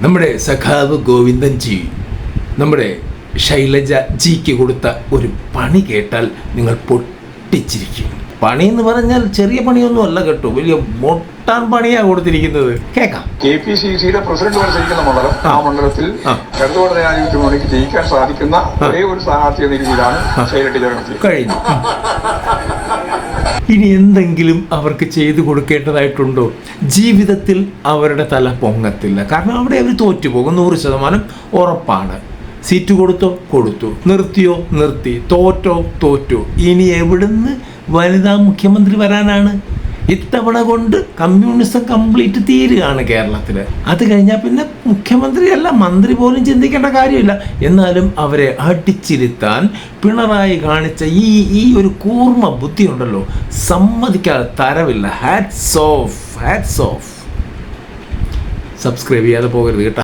നമ്മുടെ സഖാവ് ഗോവിന്ദൻജി നമ്മുടെ ശൈലജ ജിക്ക് കൊടുത്ത ഒരു പണി കേട്ടാൽ നിങ്ങൾ പൊട്ടിച്ചിരിക്കും. പണി എന്ന് പറഞ്ഞാൽ ചെറിയ പണിയൊന്നും അല്ല കേട്ടോ, വലിയ മൊട്ടാൻ പണിയാണ് കൊടുത്തിരിക്കുന്നത്. കേൾക്കാം. KPCCയുടെ പ്രസിഡന്റ് മത്സരിക്കുന്ന മണ്ഡലം, ആ മണ്ഡലത്തിൽ ഇടതുപക്ഷ ജനാധിപത്യ മുന്നണിക്ക് ജയിക്കാൻ സാധിക്കുന്ന ഒരേ ഒരു സ്ഥാനാർത്ഥി എന്ന രീതിയിലാണ് ശൈലജ നടത്തിയത്. കഴിഞ്ഞു. ഇനി എന്തെങ്കിലും അവർക്ക് ചെയ്തു കൊടുക്കേണ്ടതായിട്ടുണ്ടോ? ജീവിതത്തിൽ അവരുടെ തല പൊങ്ങത്തില്ല. കാരണം അവിടെ അവർ തോറ്റുപോകും, 100% ഉറപ്പാണ്. സീറ്റ് കൊടുത്തു, നിർത്തിയോ നിർത്തി, തോറ്റു. ഇനി എവിടുന്ന് വനിതാ മുഖ്യമന്ത്രി വരാനാണ്? ഇത്തവണ കൊണ്ട് കമ്മ്യൂണിസം കംപ്ലീറ്റ് തീരുകയാണ് കേരളത്തിൽ. അത് കഴിഞ്ഞാൽ പിന്നെ മുഖ്യമന്ത്രിയല്ല, മന്ത്രി പോലും ചിന്തിക്കേണ്ട കാര്യമില്ല. എന്നാലും അവരെ അടിച്ചിരുത്താൻ പിണറായി കാണിച്ച ഈ ഒരു കൂർമ്മ ബുദ്ധി ഉണ്ടല്ലോ, സമ്മതിക്കാതെ തരവില്ല. Hats off. സബ്സ്ക്രൈബ് ചെയ്യാതെ പോകരുത് കേട്ടോ.